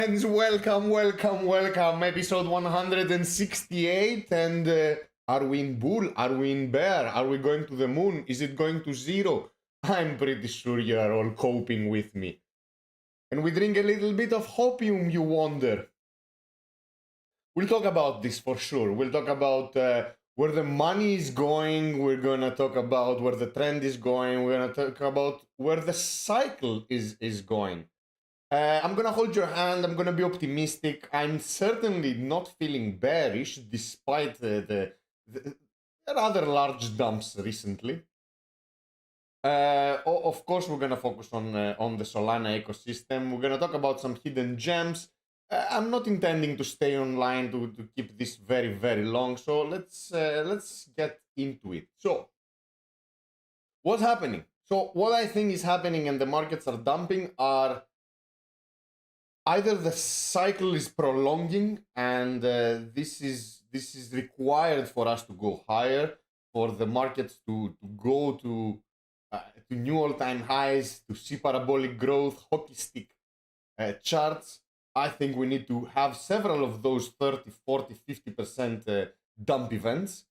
Friends, welcome. Episode 168. And are we in bull? Are we in bear? Are we going to the moon? Is it going to zero? I'm pretty sure you are all coping with me. And we drink a little bit of hopium, you wonder. We'll talk about this for sure. We'll talk about where the money is going. We're going to talk about where the trend is going. We're going to talk about where the cycle is going. I'm gonna hold your hand. I'm gonna be optimistic. I'm certainly not feeling bearish, despite the rather large dumps recently. Of course, we're gonna focus on the Solana ecosystem. We're gonna talk about some hidden gems. I'm not intending to stay online to keep this very long. So let's get into it. So, what's happening? So, what I think is happening, and the markets are dumping, are either the cycle is prolonging and this is required for us to go higher, for the markets to go to new all-time highs, to see parabolic growth, hockey stick charts. I think we need to have several of those 30, 40, 50% dump events.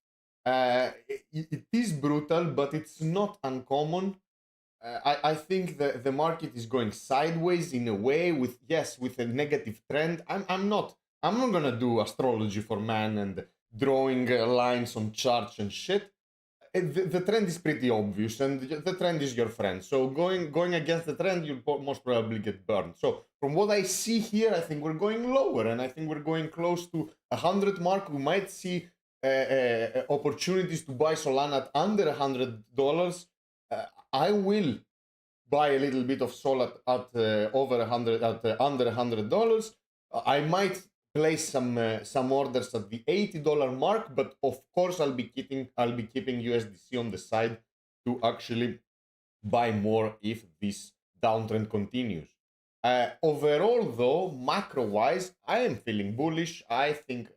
It is brutal, but it's not uncommon. I think the market is going sideways in a way, with a negative trend. I'm not gonna do astrology for man and drawing lines on charts and shit. The trend is pretty obvious, and the trend is your friend. So going against the trend, you'll most probably get burned. So from what I see here, I think we're going lower, and I think we're going close to 100 mark. We might see opportunities to buy Solana at under $100. I will buy a little bit of Sol at over 100, at under $100. I might place some orders at the $80 mark, but of course I'll be keeping USDC on the side to actually buy more if this downtrend continues. Overall, though, macro-wise, I am feeling bullish. I think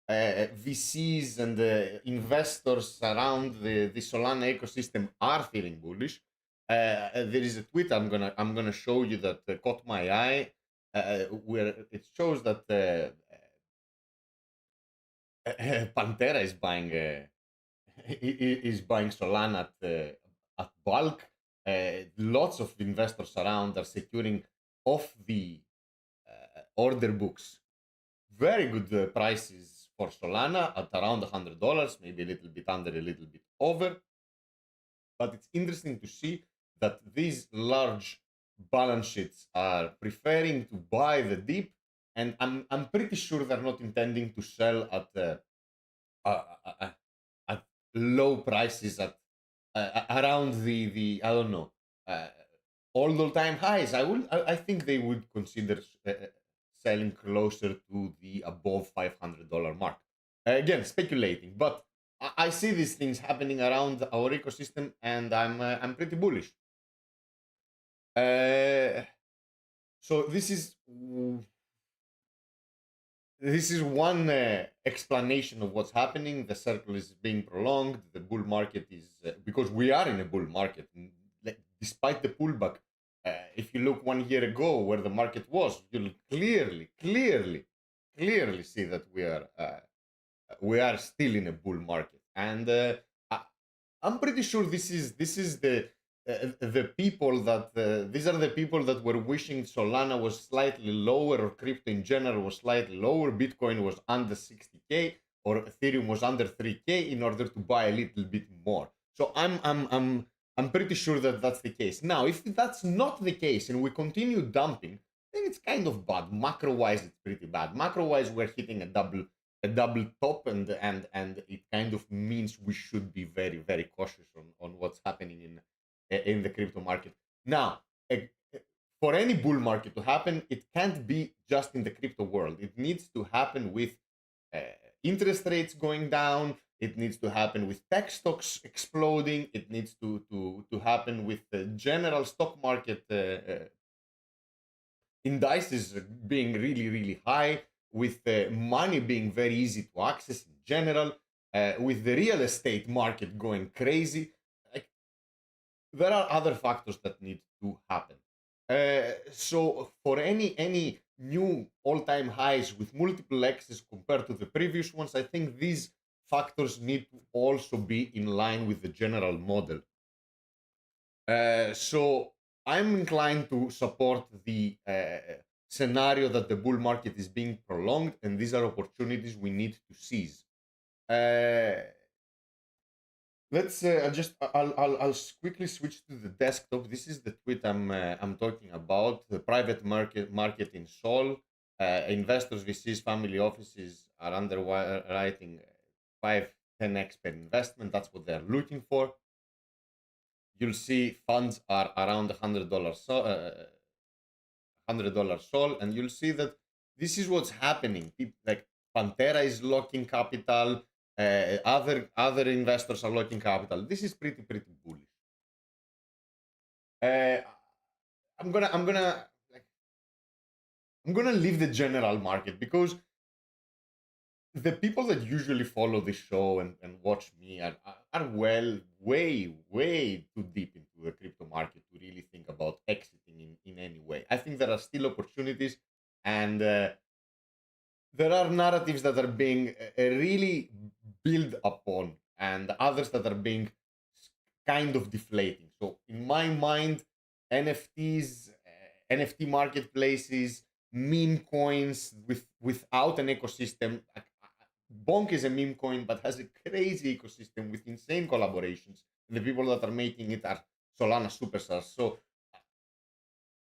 VCs and investors around the Solana ecosystem are feeling bullish. There is a tweet I'm gonna show you that caught my eye, where it shows that Pantera is buying Solana at bulk. Lots of investors around are securing off the order books very good prices for Solana at around $100, maybe a little bit under, a little bit over. But it's interesting to see that these large balance sheets are preferring to buy the dip, and I'm pretty sure they're not intending to sell at low prices at around the I don't know, all-time highs. I think they would consider selling closer to the above $500 mark. Again, speculating, but I see these things happening around our ecosystem, and I'm pretty bullish. So this is one explanation of what's happening. The circle is being prolonged. The bull market is because we are in a bull market, like, despite the pullback. If you look 1 year ago where the market was, you'll clearly see that we are still in a bull market, and I'm pretty sure this is the people that these are the people that were wishing Solana was slightly lower, or crypto in general was slightly lower, Bitcoin was under 60K, or Ethereum was under 3K, in order to buy a little bit more. So I'm pretty sure that that's the case. Now, if that's not the case and we continue dumping, then it's kind of bad. Macro wise, it's pretty bad. Macro wise, we're hitting a double top, and it kind of means we should be very cautious on what's happening in the crypto market. Now, for any bull market to happen, it can't be just in the crypto world. It needs to happen with uh, interest rates going down. It needs to happen with tech stocks exploding. It needs to happen with the general stock market indices being really high, with money being very easy to access in general, with the real estate market going crazy. Like, there are other factors that need to happen. So for any new all-time highs with multiple X's compared to the previous ones, I think these factors need to also be in line with the general model. So I'm inclined to support the scenario that the bull market is being prolonged, and these are opportunities we need to seize. Uh, let's I'll quickly switch to the desktop. This is the tweet I'm talking about. The private market in Seoul. Investors, VCs, family offices are underwriting 5-10x per investment. That's what they're looking for. You'll see funds are around $100 Sol, and you'll see that this is what's happening. Like Pantera is locking capital, other investors are locking capital. This is pretty bullish. Uh, I'm gonna like I'm gonna leave the general market because the people that usually follow the show and watch me are well way too deep into the crypto market to really think about exiting in any way. I think there are still opportunities, and there are narratives that are being really built upon and others that are being kind of deflating. So in my mind, NFTs, NFT marketplaces, meme coins without an ecosystem. Bonk is a meme coin, but has a crazy ecosystem with insane collaborations. And the people that are making it are Solana superstars. So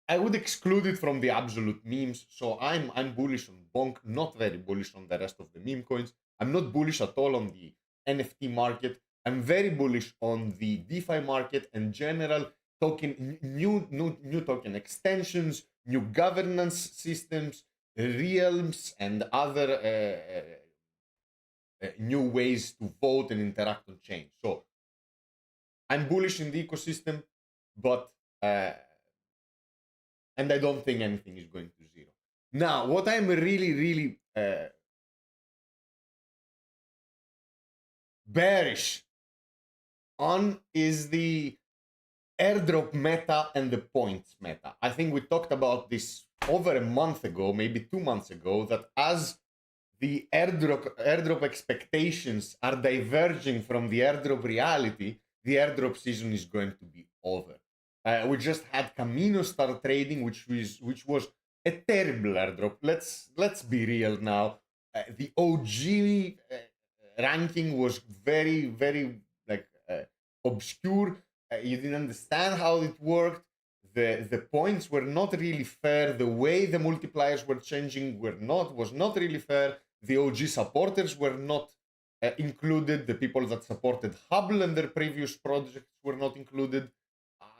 I would exclude it from the absolute memes. So I'm bullish on Bonk, not very bullish on the rest of the meme coins. I'm not bullish at all on the NFT market. I'm very bullish on the DeFi market and general token, new token extensions, new governance systems, realms, and other new ways to vote and interact on chain. So I'm bullish in the ecosystem, but and I don't think anything is going to zero. Now, what I'm really bearish on is the airdrop meta and the points meta. I think we talked about this over a month ago, maybe 2 months ago, that as the airdrop expectations are diverging from the airdrop reality, the airdrop season is going to be over. We just had Camino start trading, which was a terrible airdrop. Let's be real now. The OG ranking was very like obscure. You didn't understand how it worked. The points were not really fair. The way the multipliers were changing was not really fair. The OG supporters were not included. The people that supported Hubble and their previous projects were not included.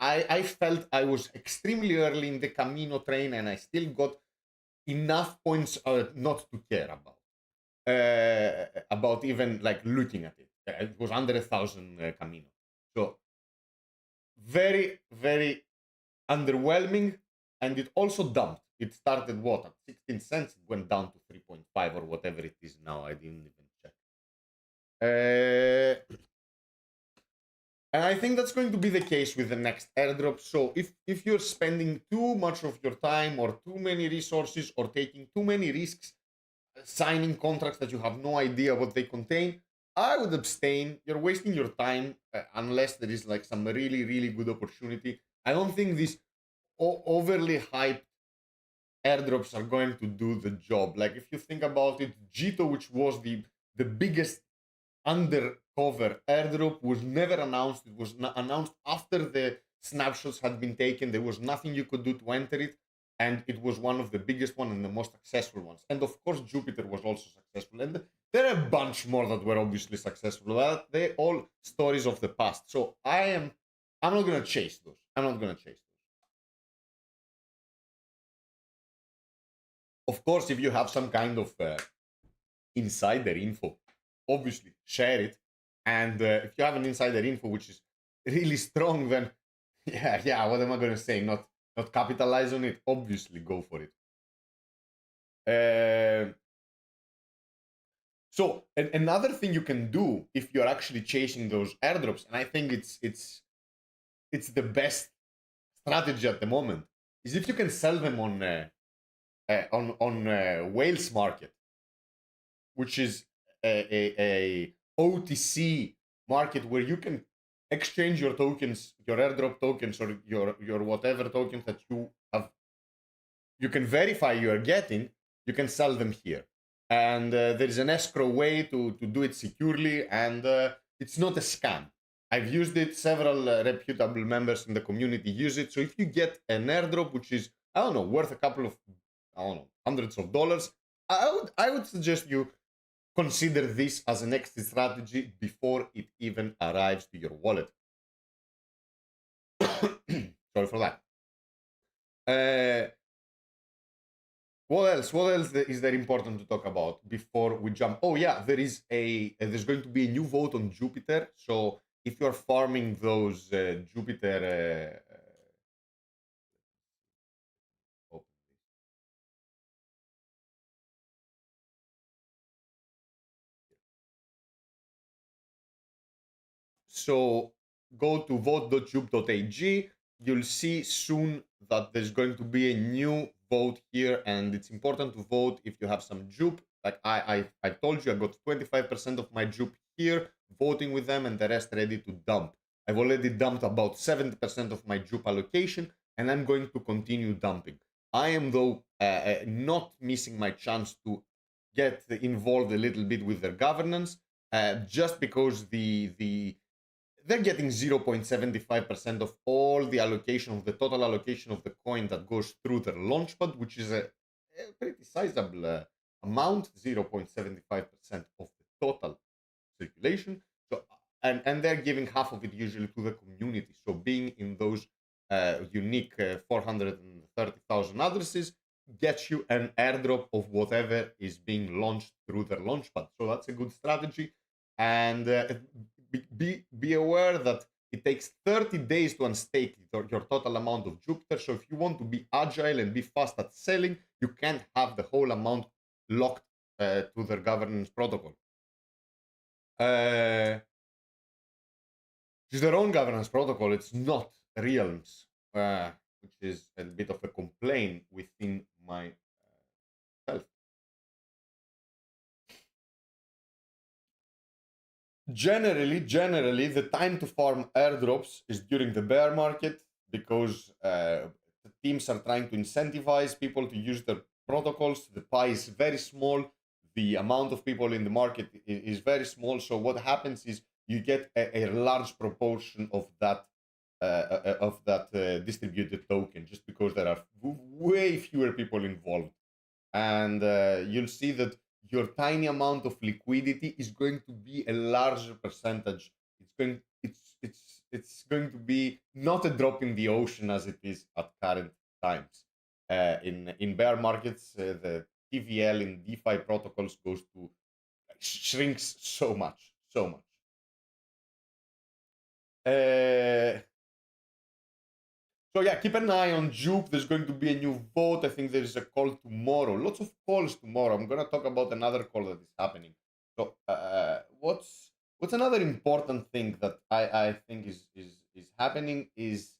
I felt I was extremely early in the Camino train, and I still got enough points not to care about even like looking at it. It was under 1,000 Camino. So very underwhelming, and it also dumped. It started what at 16 cents, it went down to 3.5 or whatever it is now. I didn't even check. And I think that's going to be the case with the next airdrop. So if you're spending too much of your time or too many resources or taking too many risks signing contracts that you have no idea what they contain, I would abstain. You're wasting your time unless there is like some really good opportunity. I don't think these overly hyped airdrops are going to do the job. Like if you think about it, Jito, which was the biggest undercover airdrop, was never announced. It was announced after the snapshots had been taken. There was nothing you could do to enter it, and it was one of the biggest one and the most successful ones. And of course, Jupiter was also successful, and there are a bunch more that were obviously successful. They're all stories of the past. So I'm not gonna chase those. I'm not gonna chase those. Of course, if you have some kind of insider info, obviously share it. And if you have an insider info which is really strong, then yeah, what am I going to say? Not capitalize on it. Obviously, go for it. So another thing you can do if you're actually chasing those airdrops, and I think it's the best strategy at the moment, is if you can sell them on Whales market, which is a OTC market where you can exchange your tokens, your airdrop tokens, or your whatever tokens that you have, you can verify you are getting, you can sell them here. And there is an escrow way to do it securely, and it's not a scam. I've used it, several reputable members in the community use it. So if you get an airdrop, which is, I don't know, worth a couple of, I don't know, hundreds of dollars, I would suggest you consider this as an exit strategy before it even arrives to your wallet. Sorry for that. What else? What else is there important to talk about before we jump? Oh yeah, there's going to be a new vote on Jupiter. So if you're farming those Jupiter, oh, so go to vote.jupe.ag. You'll see soon that there's going to be a new vote here, and it's important to vote if you have some Jupe. Like I told you, I got 25% of my Jupe here, voting with them, and the rest ready to dump. I've already dumped about 70% of my Jupe allocation, and I'm going to continue dumping. I am, though, not missing my chance to get involved a little bit with their governance, just because they're getting 0.75% of all the allocation of the total allocation of the coin that goes through their launchpad, which is a pretty sizable amount, 0.75% of the total circulation. So, and they're giving half of it usually to the community. So being in those unique 430,000 addresses gets you an airdrop of whatever is being launched through their launchpad. So that's a good strategy. And be aware that it takes 30 days to unstake your total amount of Jupiter. So if you want to be agile and be fast at selling, you can't have the whole amount locked to their governance protocol. It's their own governance protocol. It's not Realms, which is a bit of a complaint within myself. Generally, the time to farm airdrops is during the bear market because the teams are trying to incentivize people to use their protocols. The pie is very small. The amount of people in the market is very small. So what happens is you get a large proportion of that distributed token just because there are way fewer people involved, and you'll see that your tiny amount of liquidity is going to be a larger percentage. It's going to be not a drop in the ocean as it is at current times. In bear markets, the TVL in DeFi protocols goes to shrinks so much, so much. So yeah, keep an eye on Jupe. There's going to be a new vote. I think there is a call tomorrow. Lots of calls tomorrow. I'm gonna talk about another call that is happening. So what's another important thing that I think is happening is,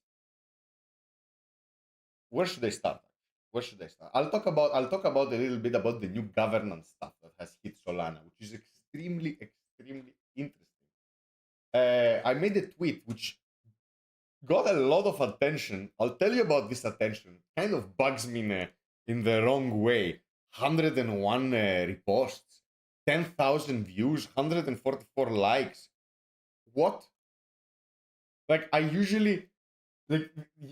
where should I start? Where should I start? I'll talk about a little bit about the new governance stuff that has hit Solana, which is extremely interesting. I made a tweet which got a lot of attention. I'll tell you about this attention. Kind of bugs me in the wrong way. 101 reposts, 10,000 views, 144 likes. What? Like, I usually, like,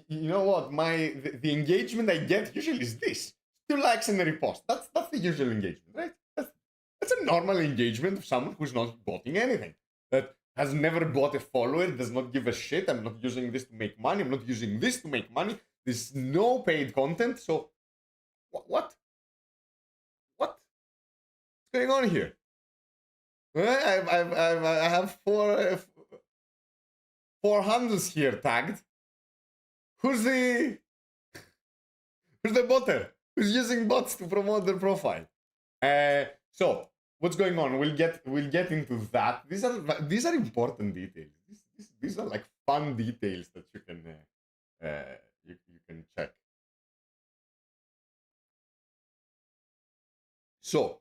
you know what? The engagement I get usually is this: 2 likes and a repost. That's the usual engagement, right? That's a normal engagement of someone who's not botting anything. That has never bought a follower, does not give a shit. I'm not using this to make money. I'm not using this to make money. There's no paid content. So, what? What's going on here? I have four handles here tagged. Who's the botter? Who's using bots to promote their profile? So what's going on? We'll get into that. These are important details. These are like fun details that you can check. So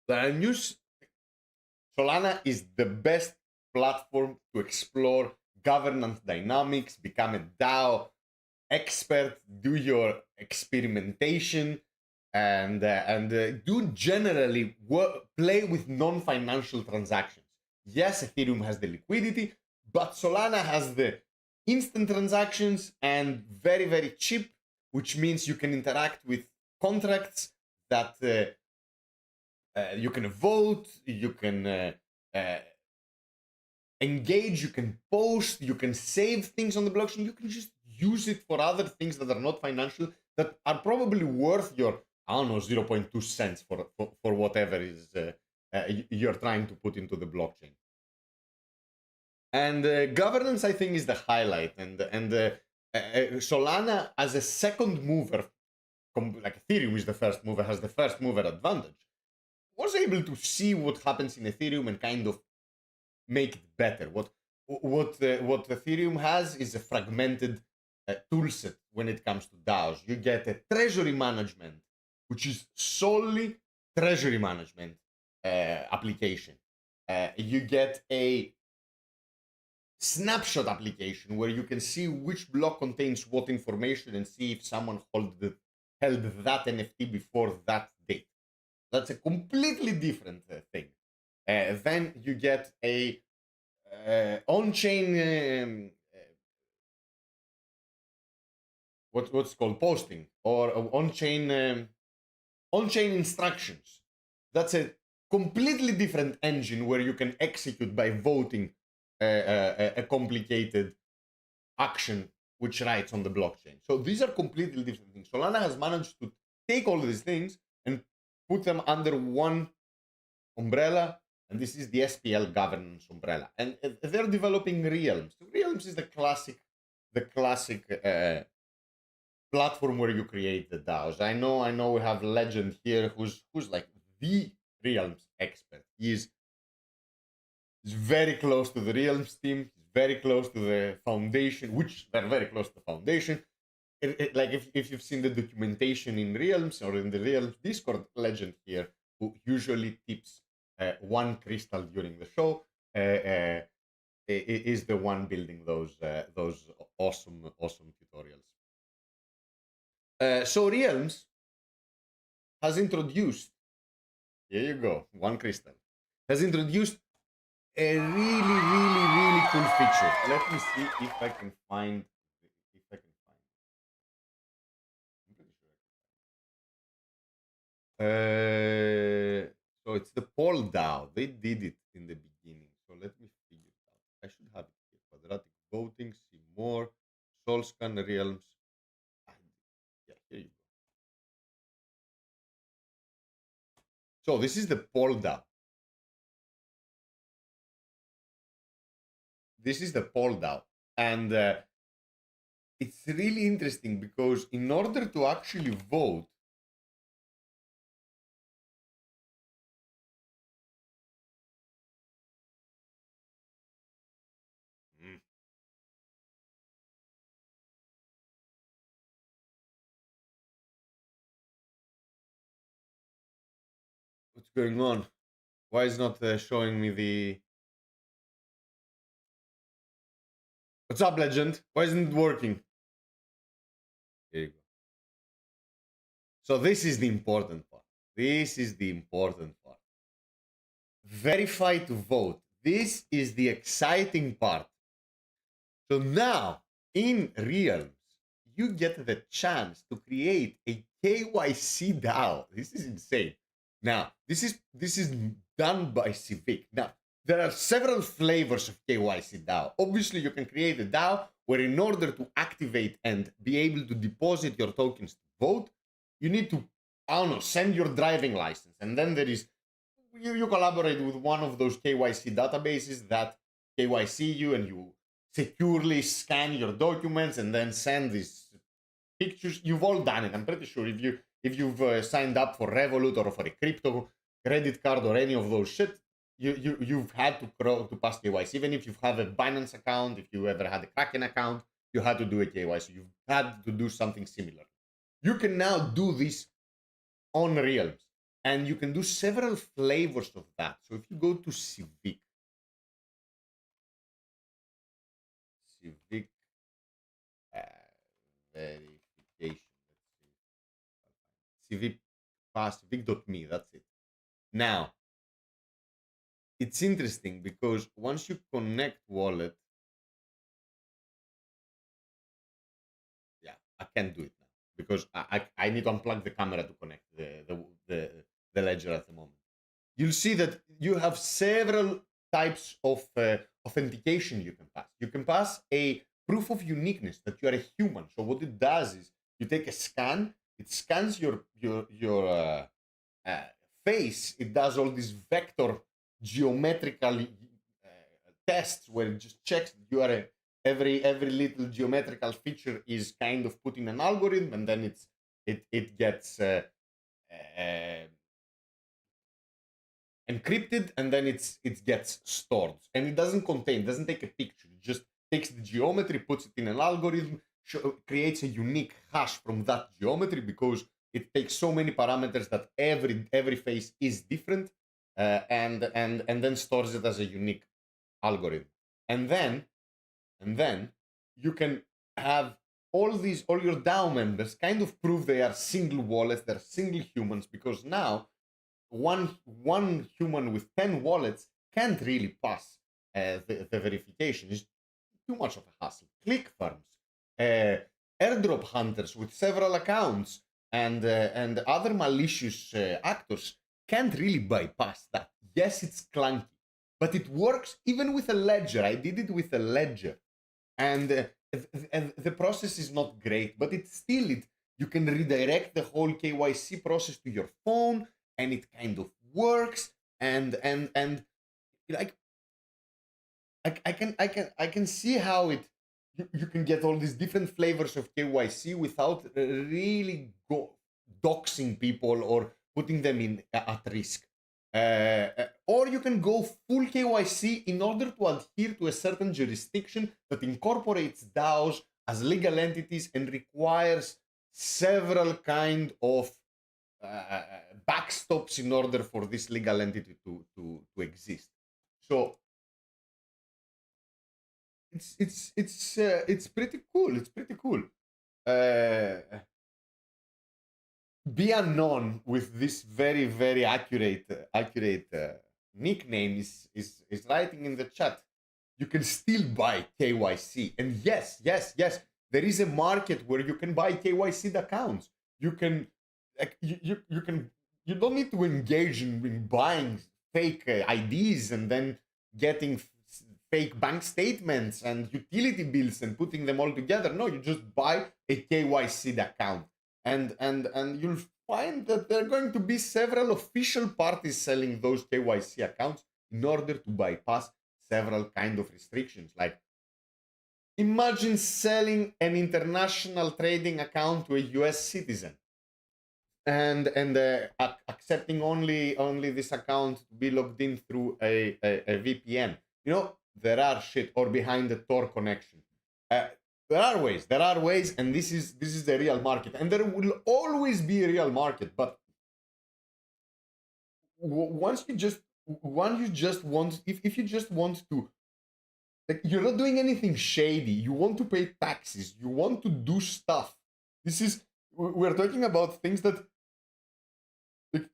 the news, Solana is the best platform to explore governance dynamics, become a DAO expert, do your experimentation, and do generally play with non-financial transactions. Yes, Ethereum has the liquidity, but Solana has the instant transactions and very, very cheap, which means you can interact with contracts that you can vote, you can uh, engage, you can post, you can save things on the blockchain, you can just use it for other things that are not financial, that are probably worth your, I don't know, 0.2 cents for whatever is you're trying to put into the blockchain. And governance, I think, is the highlight. And Solana as a second mover, like Ethereum is the first mover, has the first mover advantage, was able to see what happens in Ethereum and kind of make it better. What Ethereum has is a fragmented toolset when it comes to DAOs. You get a treasury management, which is solely treasury management application. You get a snapshot application where you can see which block contains what information and see if someone held that NFT before that date. That's a completely different thing. Then you get a on-chain what's called posting or on-chain instructions. That's a completely different engine where you can execute by voting a complicated action which writes on the blockchain. So these are completely different things. Solana has managed to take all these things and put them under one umbrella, and this is the SPL governance umbrella. And they're developing Realms. Realms is the classic platform where you create the DAOs. I know we have Legend here who's like the Realms expert. He's very close to the Realms team. He's very close to the foundation, which they're very close to the foundation. Like if you've seen the documentation in Realms or in the Realms Discord, Legend here, who usually tips one crystal during the show, is the one building those awesome tutorials. So Realms has introduced, here you go, one crystal, has introduced a really cool feature. Let me see if I can find. I'm pretty sure so it's the poll DAO. They did it in the beginning. So let me figure it out. I should have it here. Quadratic voting, see more, Solscan Realms. Yeah, here you go. So this is the poll DAO. This is the poll DAO. And it's really interesting because in order to actually vote, what's going on? Why is not showing me the... What's up, Legend? Why isn't it working? Here you go. So this is the important part. This is the important part. Verify to vote. This is the exciting part. So now, in Realms, you get the chance to create a KYC DAO. This is insane. Now, this is done by Civic. Now, there are several flavors of KYC DAO. Obviously, you can create a DAO where in order to activate and be able to deposit your tokens to vote, you need to, I don't know, send your driving license. And then there is, you collaborate with one of those KYC databases that KYC you, and you securely scan your documents and then send these pictures. You've all done it. I'm pretty sure if you've signed up for Revolut or for a crypto credit card or any of those shit, you've had to pass KYC. Even if you have a Binance account, if you ever had a Kraken account, you had to do a KYC. You've had to do something similar. You can now do this on Realms. And you can do several flavors of that. So if you go to Civic uh, verification, let's see, Civic Pass, Civic.me, that's it. Now, it's interesting because once you connect wallet, yeah, I can't do it now because I need to unplug the camera to connect the ledger at the moment. You'll see that you have several types of authentication you can pass. You can pass a proof of uniqueness that you are a human. So what it does is you take a scan, it scans your face. It does all these vector geometrical tests where it just checks that you are every little geometrical feature is kind of put in an algorithm, and then it gets encrypted, and then it gets stored, and it doesn't take a picture. It just takes the geometry, puts it in an algorithm, creates a unique hash from that geometry because it takes so many parameters that every face is different, and then stores it as a unique algorithm, and then you can have all your DAO members kind of prove they are single wallets, they're single humans, because now one human with 10 wallets can't really pass the verification. It's too much of a hassle. Click farms, airdrop hunters with several accounts, and other malicious actors can't really bypass that. Yes, it's clunky, but it works even with a ledger. I did it with a ledger, and the process is not great, but it's still you can redirect the whole KYC process to your phone, and it kind of works, and like I can see how you can get all these different flavors of KYC without really doxing people or putting them at risk. Or you can go full KYC in order to adhere to a certain jurisdiction that incorporates DAOs as legal entities and requires several kind of backstops in order for this legal entity to exist. So it's pretty cool. It's pretty cool. Be unknown with this very very accurate nickname is writing in the chat. You can still buy KYC, and yes, there is a market where you can buy KYC accounts. You can you don't need to engage in buying fake IDs and then getting fake bank statements and utility bills and putting them all together. No, you just buy a KYC account, and you'll find that there are going to be several official parties selling those KYC accounts in order to bypass several kind of restrictions. Like, imagine selling an international trading account to a US citizen and accepting only this account to be logged in through a VPN. There are shit, or behind the Tor connection. There are ways, and this is the real market, and there will always be a real market. But if you just want to, like, you're not doing anything shady. You want to pay taxes. You want to do stuff. We're talking about things that, like,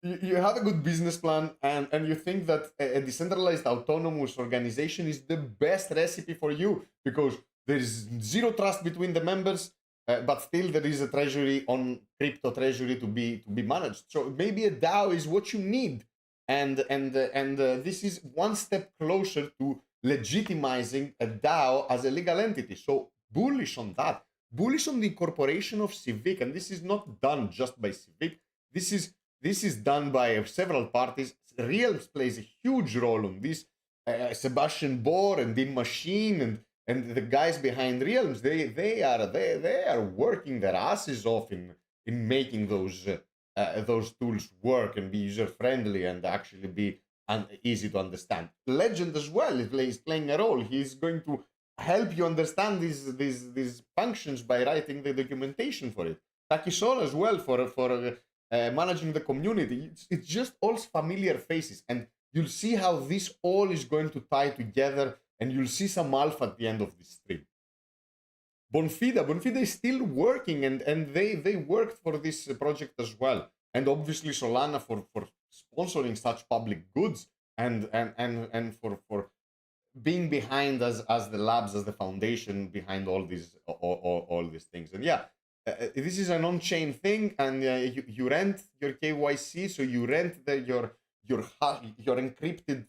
you have a good business plan, and you think that a decentralized autonomous organization is the best recipe for you because there is zero trust between the members, but still there is a treasury on crypto treasury to be managed. So maybe a DAO is what you need, and this is one step closer to legitimizing a DAO as a legal entity. So bullish on that, bullish on the incorporation of Civic, and this is not done just by Civic. This is done by several parties. Realms plays a huge role on this. Sebastian Bohr and Dean Machine and the guys behind Realms, they are working their asses off in making those tools work and be user friendly and actually be easy to understand. Legend as well is playing a role. He's going to help you understand these functions by writing the documentation for it. Takisol as well for managing the community. It's just all familiar faces, and you'll see how this all is going to tie together, and you'll see some alpha at the end of this stream. Bonfida is still working, and they worked for this project as well, and obviously Solana for sponsoring such public goods and for being behind as the labs, as the foundation behind all these things. And yeah, this is an on-chain thing, and you rent your KYC, so you rent your encrypted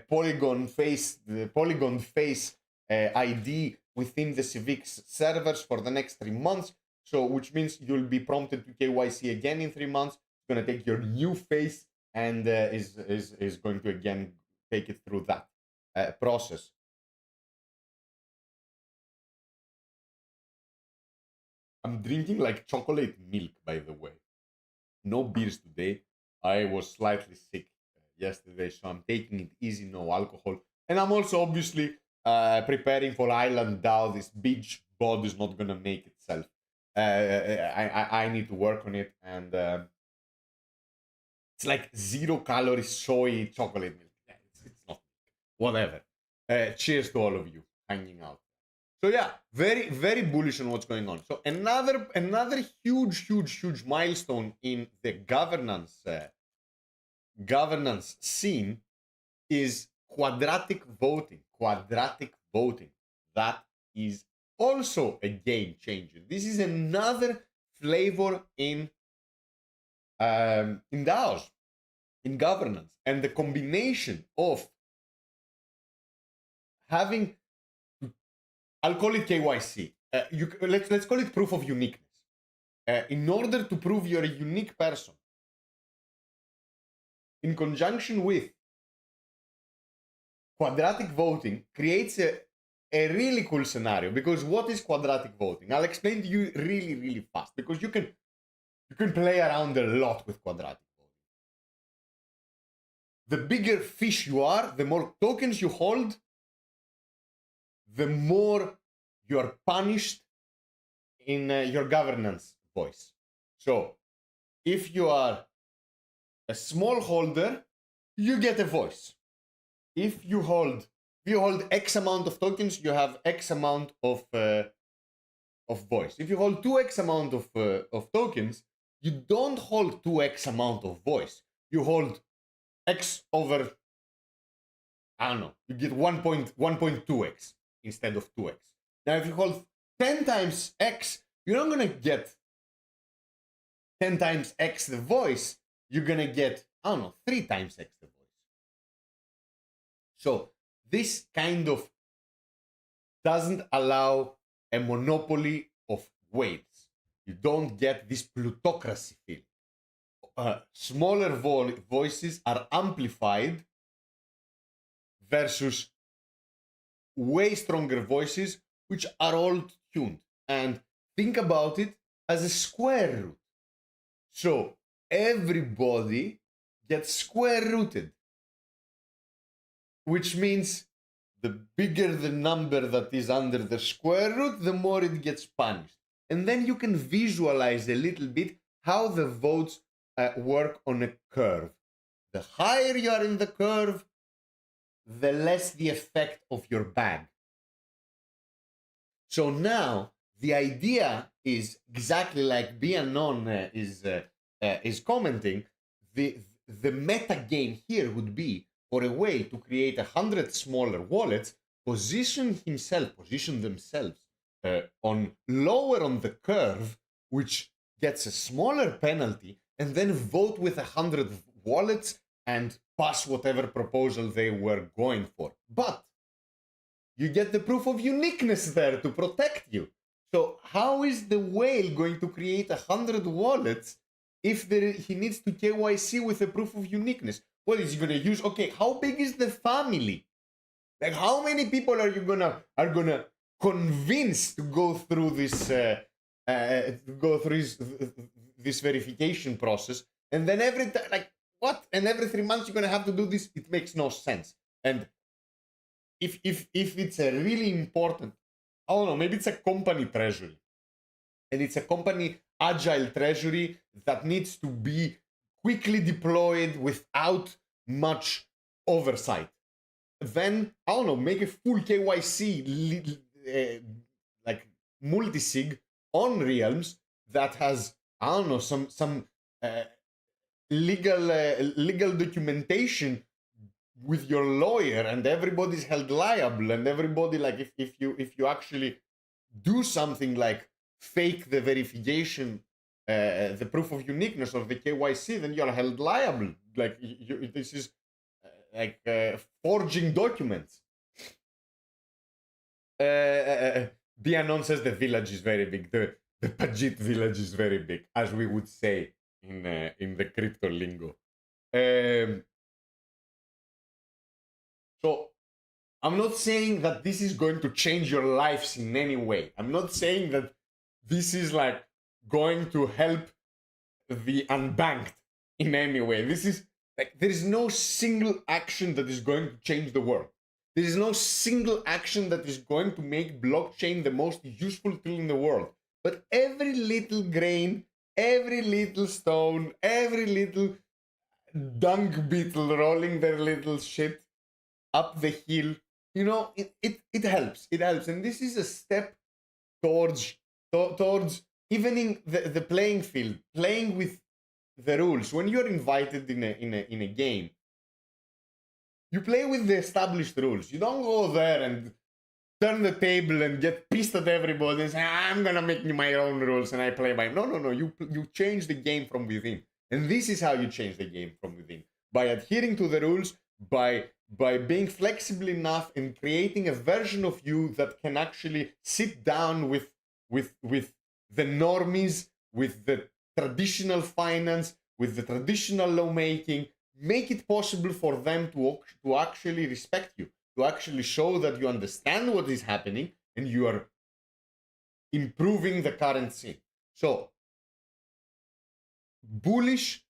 Polygon face ID within the Civics servers for the next 3 months. So, which means you'll be prompted to KYC again in 3 months. It's going to take your new face and is going to again take it through that process. I'm drinking like chocolate milk, by the way. No beers today. I was slightly sick yesterday, so I'm taking it easy, no alcohol. And I'm also obviously preparing for Island DAO. This beach bod is not going to make itself. I need to work on it, and it's like 0-calorie soy chocolate milk. It's not whatever. Cheers to all of you hanging out. So yeah, very, very bullish on what's going on. So another huge milestone in the governance scene is quadratic voting. That is also a game changer. This is another flavor in DAOs, in governance, and the combination of having, I'll call it KYC. Let's call it proof of uniqueness. In order to prove you're a unique person, in conjunction with quadratic voting, creates a really cool scenario. Because what is quadratic voting? I'll explain to you really fast, because you can play around a lot with quadratic voting. The bigger fish you are, the more tokens you hold, the more you're punished in your governance voice. So if you are a small holder, you get a voice. If you hold X amount of tokens, you have X amount of voice. If you hold 2X amount of tokens, you don't hold 2X amount of voice. You hold X over, I don't know, you get 1.2X instead of 2X. Now, if you hold 10 times X, you're not going to get 10 times X the voice. You're going to get, I don't know, 3 times X the voice. So this kind of doesn't allow a monopoly of weights. You don't get this plutocracy feel. Smaller voices are amplified versus way stronger voices, which are all tuned. And think about it as a square root. So everybody gets square rooted, which means the bigger the number that is under the square root, the more it gets punished. And then you can visualize a little bit how the votes work on a curve. The higher you are in the curve, the less the effect of your bag. So now the idea is exactly like Bianon is commenting. The meta game here would be for a way to create 100 smaller wallets, position themselves on lower on the curve, which gets a smaller penalty, and then vote with 100 wallets and pass whatever proposal they were going for. But you get the proof of uniqueness there to protect you. So how is the whale going to create 100 wallets if he needs to KYC with a proof of uniqueness? What is he going to use? Okay, how big is the family? Like, how many people are you gonna convince to go through this this verification process? And then every time, like, what? And every 3 months you're gonna have to do this? It makes no sense. And if it's a really important, I don't know, maybe it's a company treasury, and it's a company agile treasury that needs to be quickly deployed without much oversight. Then, I don't know, make a full KYC like multi-sig on Realms that has, I don't know, some legal documentation with your lawyer, and everybody's held liable, and everybody, like, if you actually do something like fake the verification, the proof of uniqueness of the KYC, then you're held liable. Like, this is forging documents. Bianon says the village is very big. The Pajit village is very big, as we would say in the crypto lingo. So I'm not saying that this is going to change your lives in any way. I'm not saying that this is like going to help the unbanked in any way. This is like, there is no single action that is going to change the world. There is no single action that is going to make blockchain the most useful tool in the world. But every little grain, every little stone, every little dung beetle rolling their little shit up the hill, you know, it helps. It helps. And this is a step towards evening the playing field, playing with the rules. When you're invited in a game, you play with the established rules. You don't go there and turn the table and get pissed at everybody and say, I'm gonna make my own rules and I play by. No. You change the game from within. And this is how you change the game from within. By adhering to the rules, by being flexible enough and creating a version of you that can actually sit down with the normies, with the traditional finance, with the traditional lawmaking, make it possible for them to actually respect you, to actually show that you understand what is happening and you are improving the current scene. So, bullish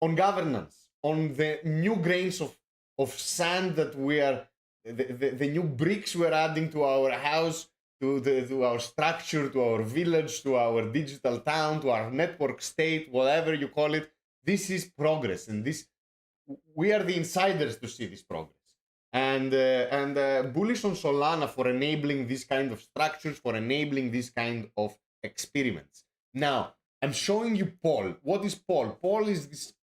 on governance, on the new grains of sand that we are, the new bricks we're adding to our house, to our structure, to our village, to our digital town, to our network state, whatever you call it. This is progress, and we are the insiders to see this progress. And bullish on Solana for enabling this kind of structures, for enabling this kind of experiments. Now, I'm showing you Paul. What is Paul? Paul is this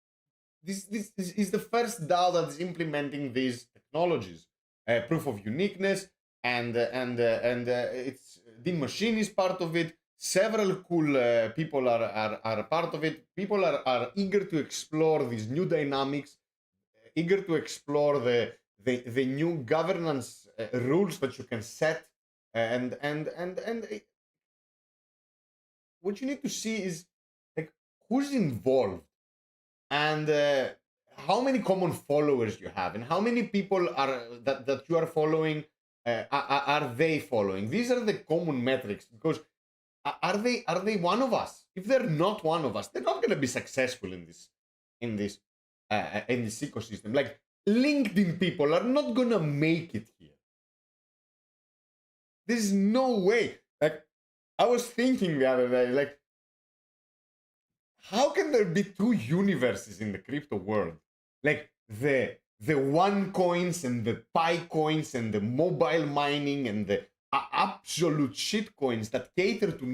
is the first DAO that is implementing these technologies. Proof of uniqueness, and it's Dean Machine is part of it. Several cool people are part of it. People are eager to explore these new dynamics, eager to explore the new governance rules that you can set, and what you need to see is like who's involved, and how many common followers you have, and how many people are that you are following. Are they following? These are the common metrics, because are they one of us? If they're not one of us, they're not going to be successful in this ecosystem. Like, LinkedIn people are not going to make it here. There's no way. Like, I was thinking the other day, like, how can there be two universes in the crypto world? Like, the one coins and the Pi coins and the mobile mining and the absolute shit coins that cater to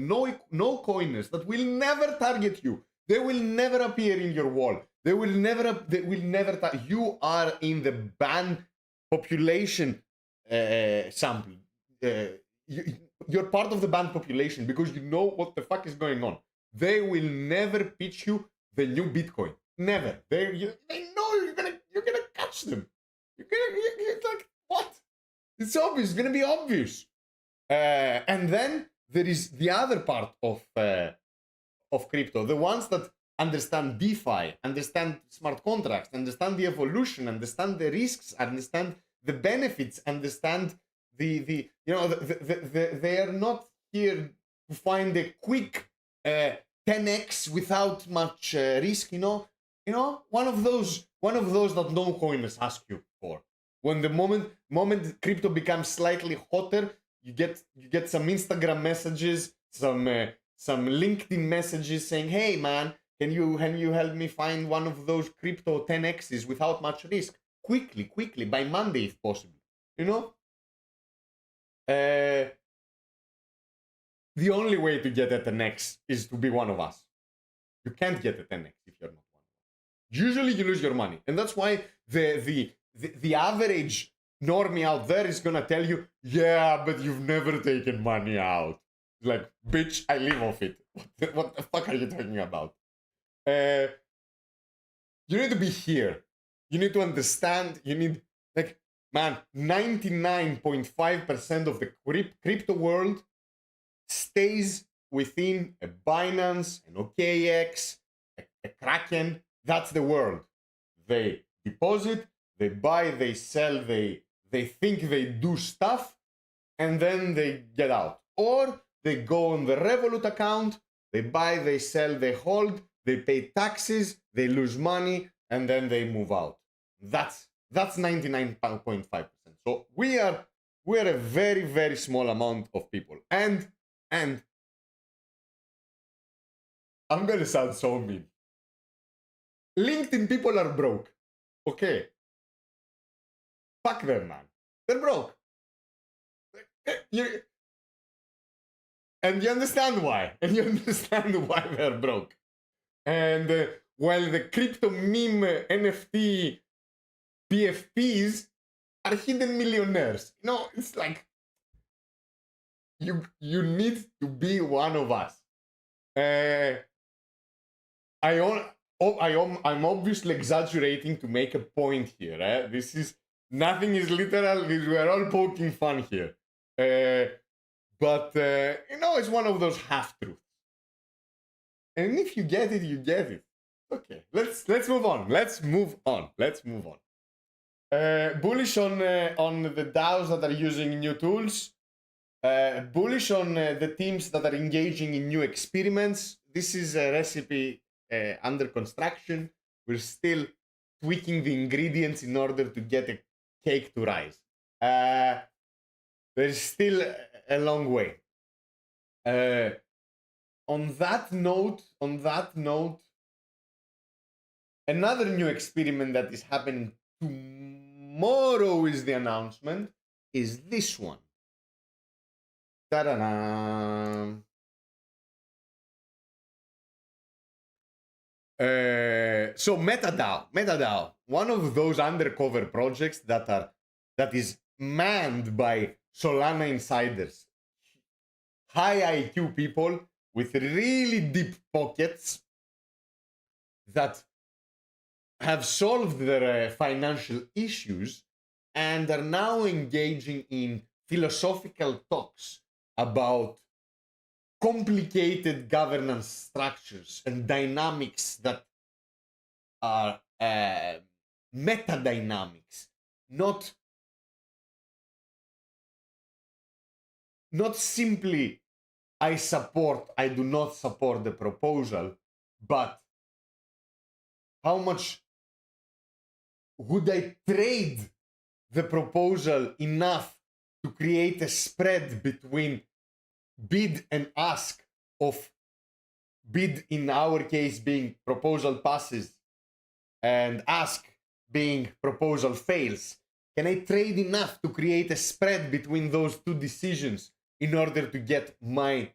no coiners that will never target you. They will never appear in your wall. They will never. You are in the banned population sample. You're part of the banned population because you know what the fuck is going on. They will never pitch you the new Bitcoin. Never. They know you're gonna catch them. You're like, what? It's obvious. It's gonna be obvious. And then there is the other part of crypto, the ones that understand DeFi, understand smart contracts, understand the evolution, understand the risks, understand the benefits, understand they are not here to find a quick 10x without much risk. One of those that no coiners ask you for. When the moment crypto becomes slightly hotter, you get some Instagram messages some LinkedIn messages saying, "Hey man, can you help me find one of those crypto 10x's without much risk? Quickly, by Monday if possible." You know, uh, the only way to get a 10x is to be one of us. You can't get a 10x if you're not one. Usually you lose your money, and that's why the average normie out there is gonna tell you, "Yeah, but you've never taken money out." Like, bitch, I live off it. What the fuck are you talking about? Uh, you need to be here. You need to understand. You need, like, man, 99.5% of the crypto world stays within a Binance, an OKX, a Kraken. That's the world. They deposit, they buy, they sell, they think they do stuff, and then they get out. Or they go on the Revolut account, they buy, they sell, they hold, they pay taxes, they lose money, and then they move out. That's 99.5%. So we are a very, very small amount of people. And I'm gonna sound so mean. LinkedIn people are broke. Okay. Fuck them, man. They're broke. And you understand why. And you understand why they're broke. And while the crypto meme NFT PFPs are hidden millionaires. You know, it's like you need to be one of us. I'm obviously exaggerating to make a point here. This is nothing is literal. We're all poking fun here. But you know, it's one of those half truths. And if you get it, you get it. Okay, let's move on. Let's move on. Bullish on the DAOs that are using new tools. Bullish on the teams that are engaging in new experiments. This is a recipe under construction. We're still tweaking the ingredients in order to get a cake to rise. There's still a long way. On that note, another new experiment that is happening tomorrow is the announcement, is this one. Ta-da-da. So MetaDAO, one of those undercover projects that is manned by Solana insiders, high IQ people with really deep pockets that have solved their financial issues and are now engaging in philosophical talks about complicated governance structures and dynamics that are meta dynamics, not simply I do not support the proposal, but how much would I trade the proposal enough to create a spread between bid and ask, of bid in our case being proposal passes and ask being proposal fails? Can I trade enough to create a spread between those two decisions in order to get my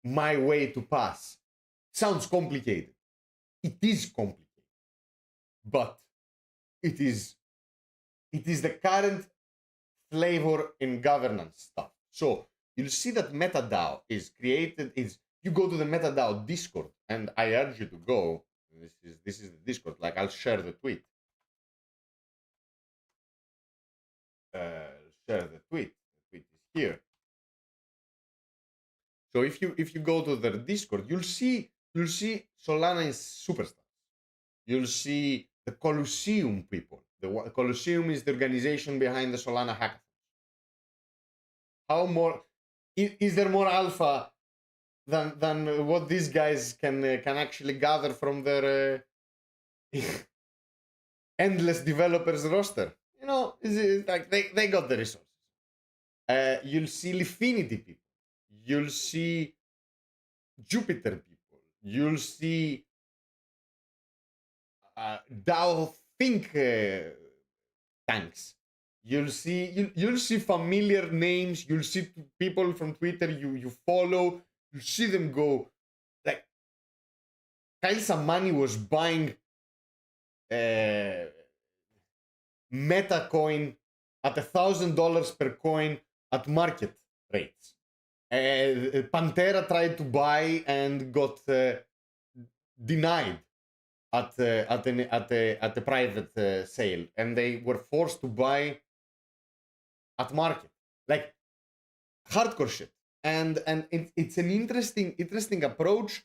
way to pass? Sounds complicated. It is complicated, but it is the current flavor in governance stuff. So you'll see that MetaDAO is created. You go to the MetaDAO Discord, and I urge you to go. This is the Discord. Like, I'll share the tweet. Share the tweet. The tweet is here. So if you go to their Discord, you'll see Solana is superstars. You'll see the Colosseum people. The Colosseum is the organization behind the Solana hackathon. How more is there more alpha than what these guys can actually gather from their endless developers roster? You know, it's like they got the resources. You'll see Lifinity people. you'll see Jupiter people, you'll see DAO think tanks. You'll see familiar names. You'll see people from Twitter you follow. You see them go like Kyle Samani was buying Meta coin at $1,000 per coin at market rates. Pantera tried to buy and got denied at a private sale, and they were forced to buy at market, like hardcore shit. And it's an interesting approach.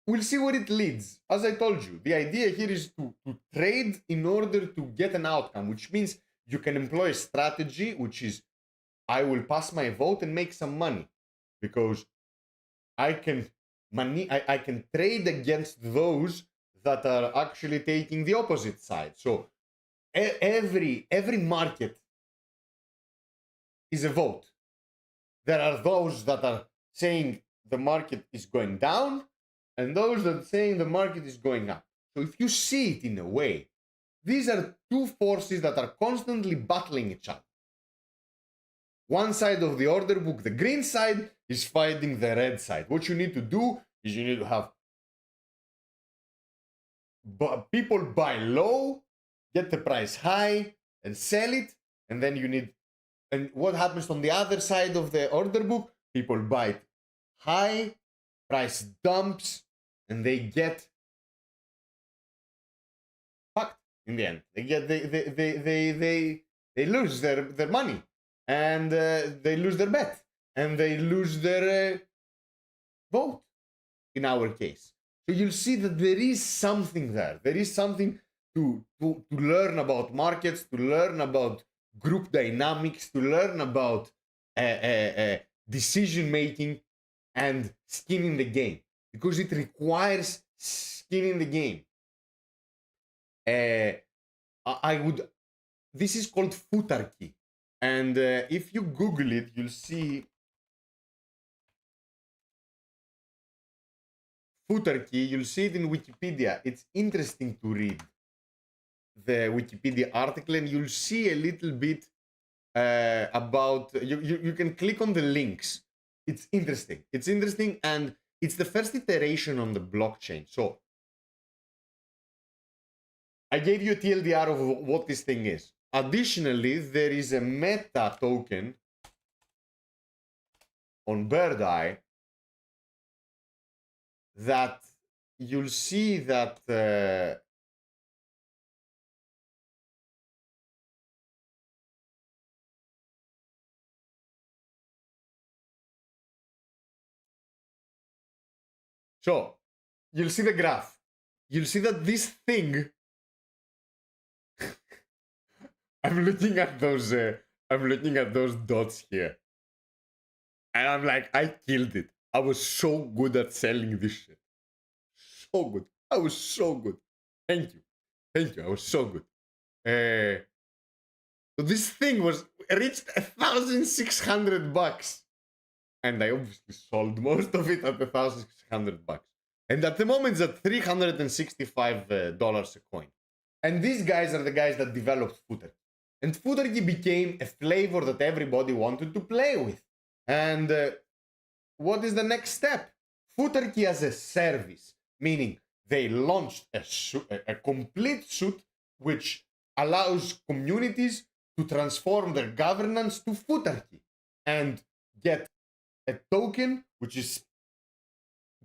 We'll see where it leads. As I told you, the idea here is to trade in order to get an outcome, which means you can employ a strategy, which is I will pass my vote and make some money because I can trade against those that are actually taking the opposite side. So every market is a vote. There are those that are saying the market is going down and those that are saying the market is going up. So if you see it in a way, these are two forces that are constantly battling each other. One side of the order book, the green side, is fighting the red side. What you need to do is you need to have people buy low, get the price high, and sell it. And then you need, and what happens on the other side of the order book? People buy it high, price dumps, and they get fucked in the end. They get they lose their money, and they lose their bet, and they lose their vote. In our case, so you'll see that there is something there. There is something to learn about markets, to learn about group dynamics, to learn about decision making and skin in the game, because it requires skin in the game. I would. This is called futarchy, and if you Google it, you'll see futarchy. You'll see it in Wikipedia. It's interesting to read the Wikipedia article, and you'll see a little bit about. You can click on the links. It's interesting. It's interesting, and it's the first iteration on the blockchain. So I gave you a TLDR of what this thing is. Additionally, there is a meta token on Bird Eye that you'll see that so you'll see the graph. You'll see that this thing I'm looking at those dots here. And I'm like, I killed it. I was so good at selling this shit. So good. I was so good. Thank you. I was so good. So this thing reached $1,600, and I obviously sold most of it at $1,600. And at the moment, it's at $365 a coin. And these guys are the guys that developed Futarchy. And Futarchy became a flavor that everybody wanted to play with. And what is the next step? Futarchy as a service, meaning they launched a complete suite which allows communities to transform their governance to Futarchy and get a token, which is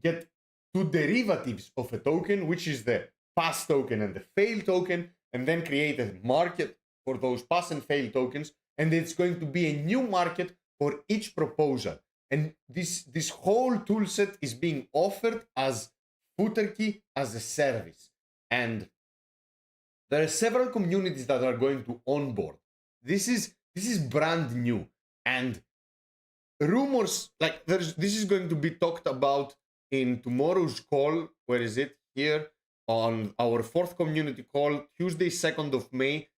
get two derivatives of a token, which is the pass token and the fail token, and then create a market for those pass and fail tokens. And it's going to be a new market for each proposal. And this whole toolset is being offered as Futarchy as a service. And there are several communities that are going to onboard. This is brand new. And rumors, like this is going to be talked about in tomorrow's call. Where is it? Here on our fourth community call, Tuesday, 2nd of May,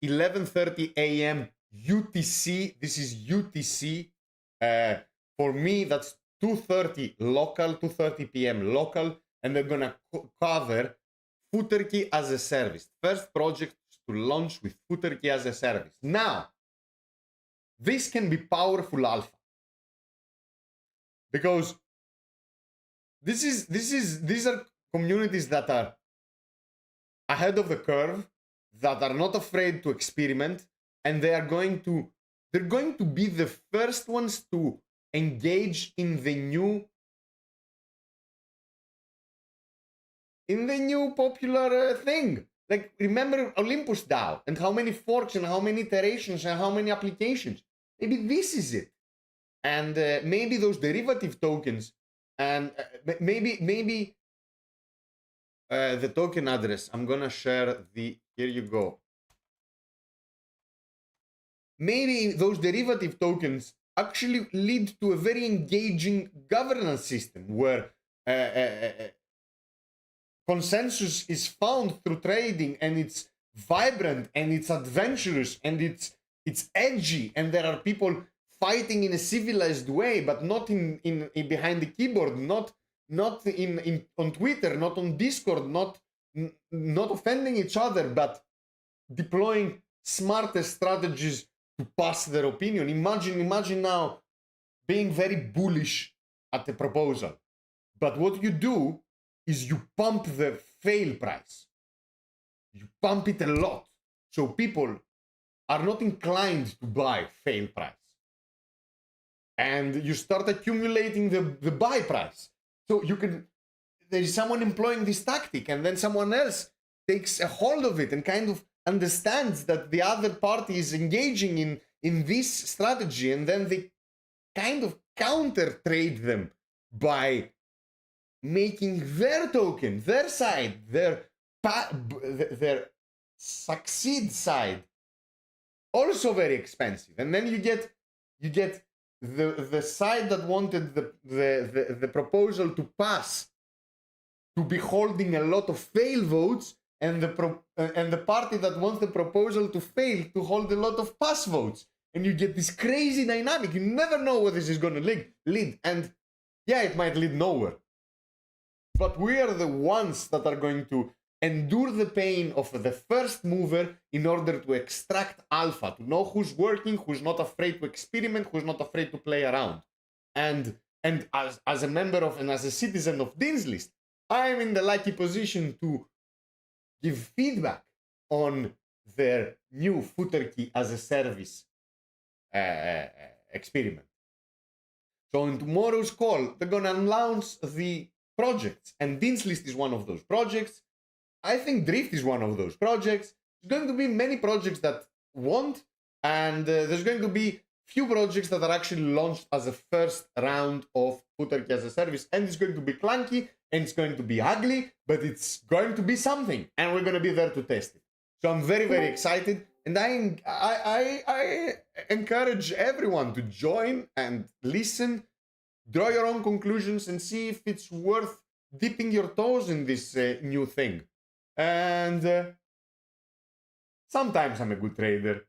11:30 a.m. UTC. This is UTC. For me, that's 2:30 local, 2:30 p.m. local, and they're gonna cover Footerkey as a service. First project to launch with Footerkey as a service. Now, this can be powerful alpha because these are communities that are ahead of the curve, that are not afraid to experiment, and they're going to be the first ones to engage in the new popular thing. Like, remember Olympus DAO and how many forks and how many iterations and how many applications. Maybe this is it. And maybe those derivative tokens, and maybe the token address. I'm gonna share here you go. Maybe those derivative tokens actually lead to a very engaging governance system where consensus is found through trading, and it's vibrant and it's adventurous and it's edgy, and there are people fighting in a civilized way, but not in behind the keyboard, not in on Twitter, not on Discord, not offending each other, but deploying smarter strategies to pass their opinion. Imagine now being very bullish at a proposal, but what you do is you pump the fail price. You pump it a lot, so people are not inclined to buy fail price. And you start accumulating the buy price. So there is someone employing this tactic, and then someone else takes a hold of it and kind of understands that the other party is engaging in this strategy, and then they kind of counter trade them by making their token, their side, their succeed side also very expensive. And then you get the side that wanted the proposal to pass to be holding a lot of fail votes, and the party that wants the proposal to fail to hold a lot of pass votes. And you get this crazy dynamic. You never know where this is going to lead. And yeah, it might lead nowhere. But we are the ones that are going to endure the pain of the first mover in order to extract alpha, to know who's working, who's not afraid to experiment, who's not afraid to play around. And as a member of and as a citizen of Dean's List, I am in the lucky position to give feedback on their new Footerkey as a service experiment. So in tomorrow's call, they're going to announce the projects, and Dean's List is one of those projects. I think Drift is one of those projects. There's going to be many projects that won't, and there's going to be few projects that are actually launched as a first round of Footerkey as a service, and it's going to be clunky and it's going to be ugly, but it's going to be something, and we're going to be there to test it. So I'm very, very excited, and I encourage everyone to join and listen, draw your own conclusions, and see if it's worth dipping your toes in this new thing. And sometimes I'm a good trader.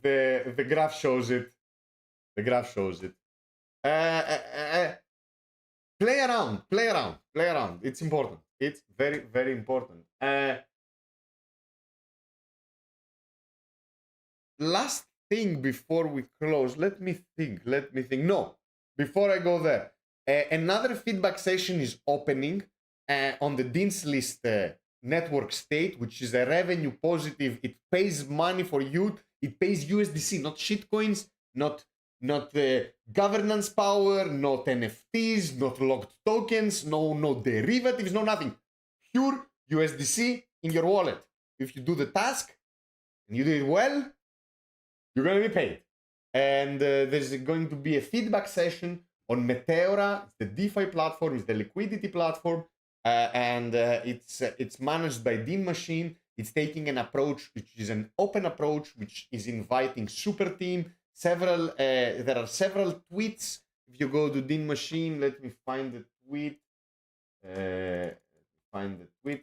The graph shows it. The graph shows it. Play around. It's important. It's very, very important. Last thing before we close, let me think. No, before I go there, another feedback session is opening on the Dean's List network state, which is a revenue positive. It pays money for you. It pays USDC, not shitcoins, not governance power, not NFTs, not locked tokens, no derivatives, no nothing. Pure USDC in your wallet. If you do the task and you do it well, you're going to be paid. And there's going to be a feedback session on Meteora. It's the DeFi platform, it's the liquidity platform, and it's managed by Dean Machine. It's taking an approach which is an open approach, which is inviting super team. There are several tweets. If you go to Dean Machine, let me find the tweet. If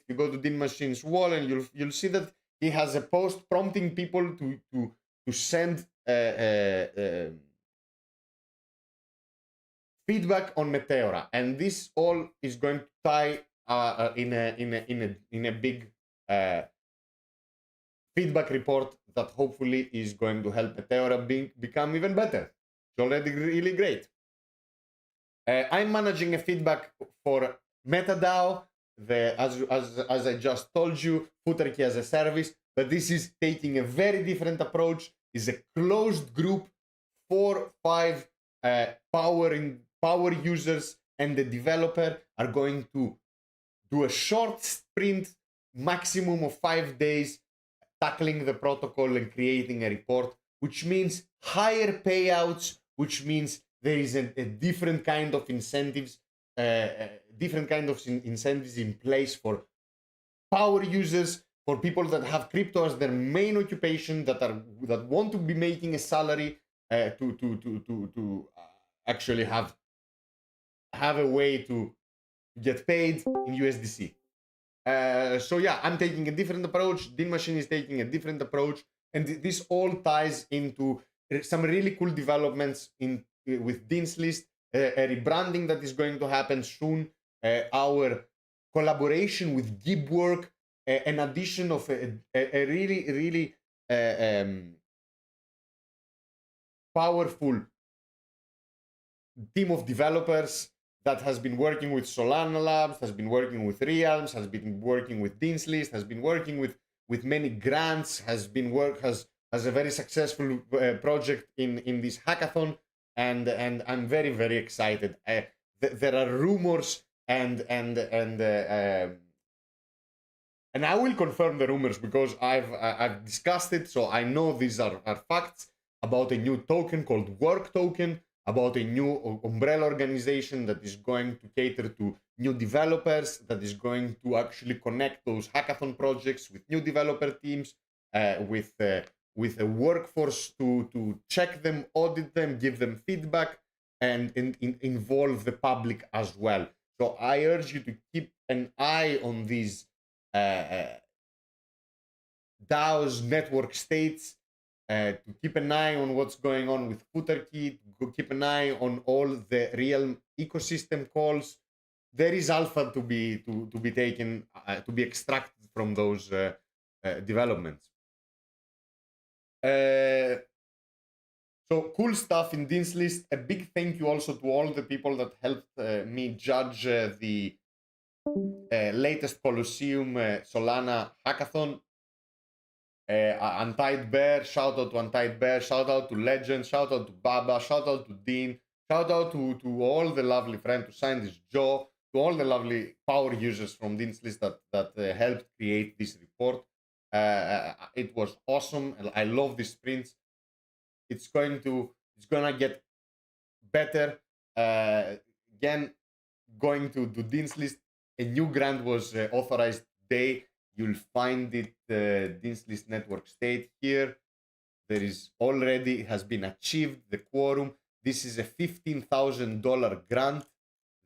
you go to Dean Machine's wall, and you'll see that he has a post prompting people to send feedback on Meteora, and this all is going to tie in a big feedback report that hopefully is going to help Meteora become even better. It's already really great. I'm managing a feedback for MetaDAO, as I just told you, Footer Key as a service, but this is taking a very different approach. It's a closed group, 4-5 power users and the developer are going to do a short sprint, maximum of 5 days, tackling the protocol and creating a report, which means higher payouts, which means there is a different kind of incentives, incentives in place for power users, for people that have crypto as their main occupation, that want to be making a salary to actually have a way to get paid in USDC. So yeah, I'm taking a different approach. Dean Machine is taking a different approach, and this all ties into some really cool developments with Dean's List, a rebranding that is going to happen soon, our collaboration with Gibwork, an addition of a really powerful team of developers that has been working with Solana Labs, has been working with Realms, has been working with Dean's List, has been working with many grants, has a very successful project in this hackathon, and I'm very, very excited. There are rumors and I will confirm the rumors because I've discussed it, so I know these are facts about a new token called Work Token, about a new umbrella organization that is going to cater to new developers, that is going to actually connect those hackathon projects with new developer teams, with a workforce to check them, audit them, give them feedback, and involve the public as well. So I urge you to keep an eye on these DAOs, network states, to keep an eye on what's going on with Footer Key, to keep an eye on all the real ecosystem calls. There is alpha to be taken, to be extracted from those developments. So cool stuff in Dean's List. A big thank you also to all the people that helped me judge the latest Colosseum Solana hackathon. Untied Bear, shout out to Untied Bear, shout out to Legend, shout out to Baba, shout out to Dean, shout out to all the lovely friends, to Scientist Joe, to all the lovely power users from Dean's List that helped create this report. It was awesome. I love these sprints. It's gonna get better. Again, going to Dean's List, a new grant was authorized today. You'll find it, Dean's List network state here. There is already, has been achieved the quorum. This is a $15,000 grant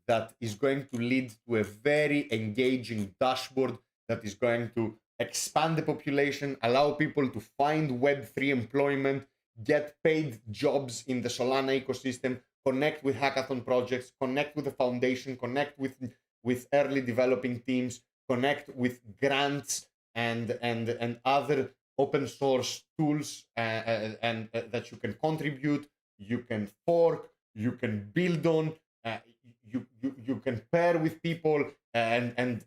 that is going to lead to a very engaging dashboard that is going to expand the population, allow people to find Web3 employment, get paid jobs in the Solana ecosystem, connect with hackathon projects, connect with the foundation, connect with early developing teams, connect with grants and other open source tools and that you can contribute, you can fork, you can build on, you can pair with people and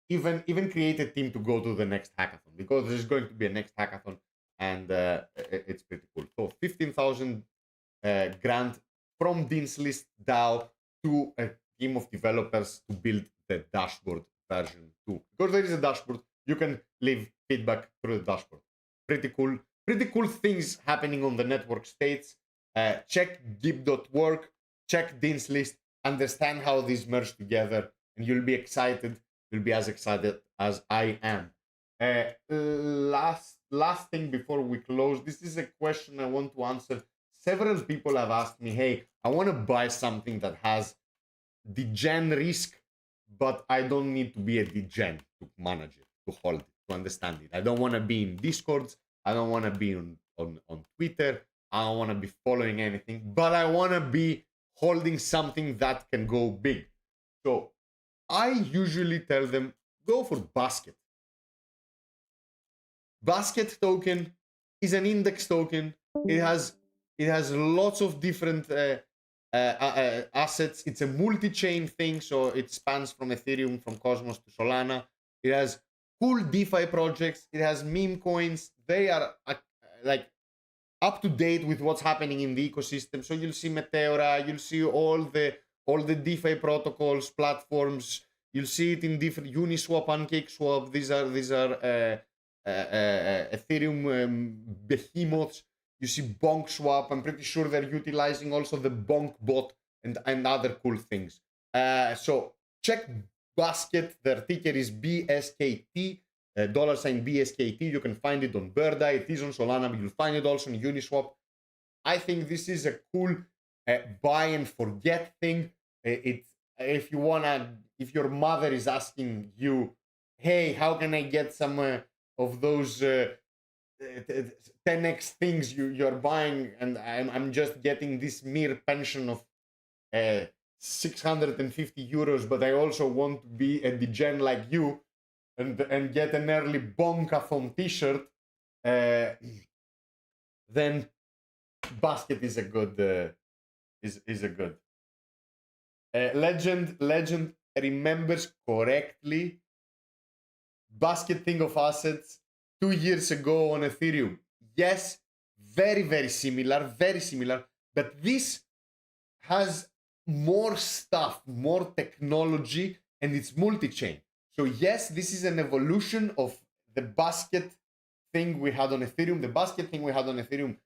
even create a team to go to the next hackathon, because there's going to be a next hackathon, and it's pretty cool. So 15,000 grant from Dean's List DAO to a team of developers to build the dashboard version 2. Because there is a dashboard, you can leave feedback through the dashboard. Pretty cool things happening on the network states. Check gib.work, check Dean's List, understand how these merge together, and you'll be excited. You'll be as excited as I am. Last thing before we close, this is a question I want to answer. Several people have asked me, hey, I want to buy something that has degen risk, but I don't need to be a degen to manage it, to hold it, to understand it. I don't want to be in Discords. I don't want to be on Twitter. I don't want to be following anything, but I want to be holding something that can go big. So I usually tell them, go for Basket. Basket token is an index token. It has lots of different assets. It's a multi-chain thing, so it spans from Ethereum, from Cosmos to Solana. It has cool DeFi projects. It has meme coins. They are like up to date with what's happening in the ecosystem. So you'll see Meteora, you'll see all the DeFi protocols, platforms. You'll see it in different Uniswap, PancakeSwap. These are Ethereum behemoths. You see BonkSwap. I'm pretty sure they're utilizing also the Bonk bot and other cool things. So check Basket. Their ticker is BSKT. $ BSKT. You can find it on Birda. It is on Solana, but you'll find it also on Uniswap. I think this is a cool buy and forget thing. If your mother is asking you, hey, how can I get some of those 10x things you're buying, and I'm just getting this mere pension of 650 euros, but I also want to be a degen like you and get an early Bonkathon t-shirt, then Basket is a good is a good legend remembers correctly. Basket thing of assets 2 years ago on Ethereum. Yes, very similar, but this has more stuff, more technology, and it's multi-chain. So yes, this is an evolution of the Basket thing we had on Ethereum. The Basket thing we had on Ethereum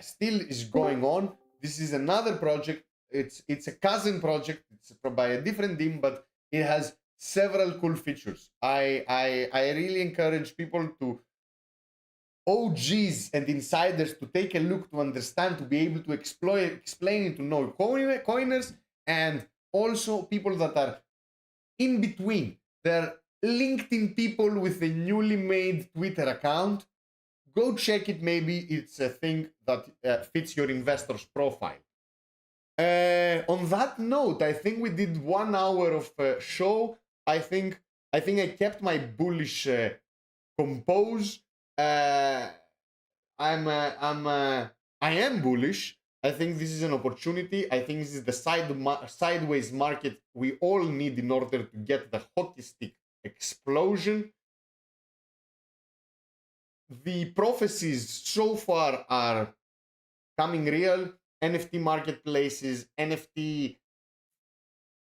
still is going on. This is another project. It's a cousin project. It's by a different team, but it has several cool features. I really encourage people to OGs and insiders to take a look, to understand, to be able to explain it to know coiners, and also people that are in between. They're LinkedIn people with a newly made Twitter account. Go check it. Maybe it's a thing that fits your investor's profile. On that note, I think we did 1 hour of show. I think I kept my bullish compose. I am bullish. I think this is an opportunity. I think this is the sideways market we all need in order to get the hockey stick explosion. The prophecies so far are coming real. NFT marketplaces, NFT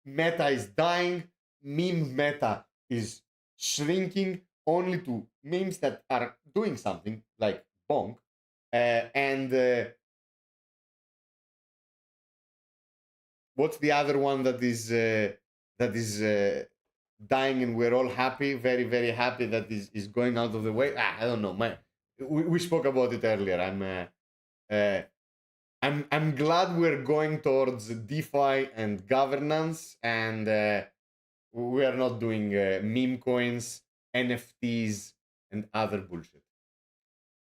meta is dying, meme meta is shrinking only to memes that are doing something like Bonk. What's the other one that is dying and we're all happy, very happy that is going out of the way? I don't know, man. We spoke about it earlier. I'm glad we're going towards DeFi and governance, and we are not doing meme coins, NFTs, and other bullshit.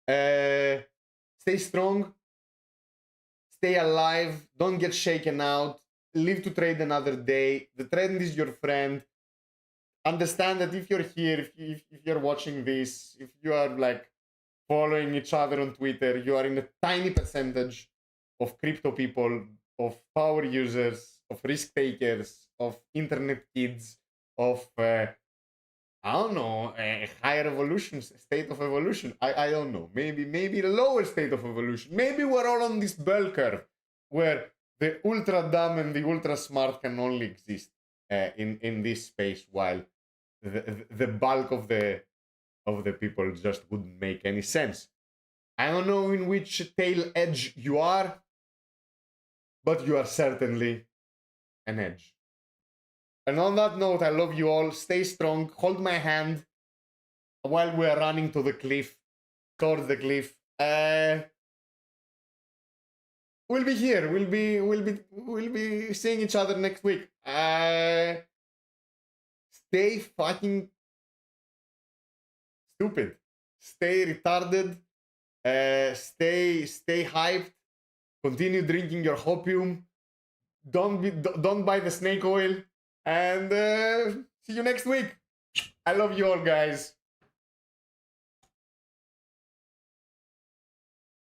Stay strong, stay alive, don't get shaken out, live to trade another day. The trend is your friend. Understand that if you're here, if you're watching this, if you are like following each other on Twitter, you are in a tiny percentage of crypto people, of power users, of risk takers, of internet kids, of I don't know, a higher evolution, state of evolution. I don't know. Maybe a lower state of evolution. Maybe we're all on this bell curve where the ultra dumb and the ultra smart can only exist in this space, while the bulk of the people just wouldn't make any sense. I don't know in which tail edge you are, but you are certainly an edge. And on that note, I love you all. Stay strong. Hold my hand while we are running to the cliff, towards the cliff. We'll be here. We'll be seeing each other next week. Stay fucking stupid. Stay retarded. Stay hyped. Continue drinking your hopium. don't buy the snake oil, and see you next week. I love you all, guys.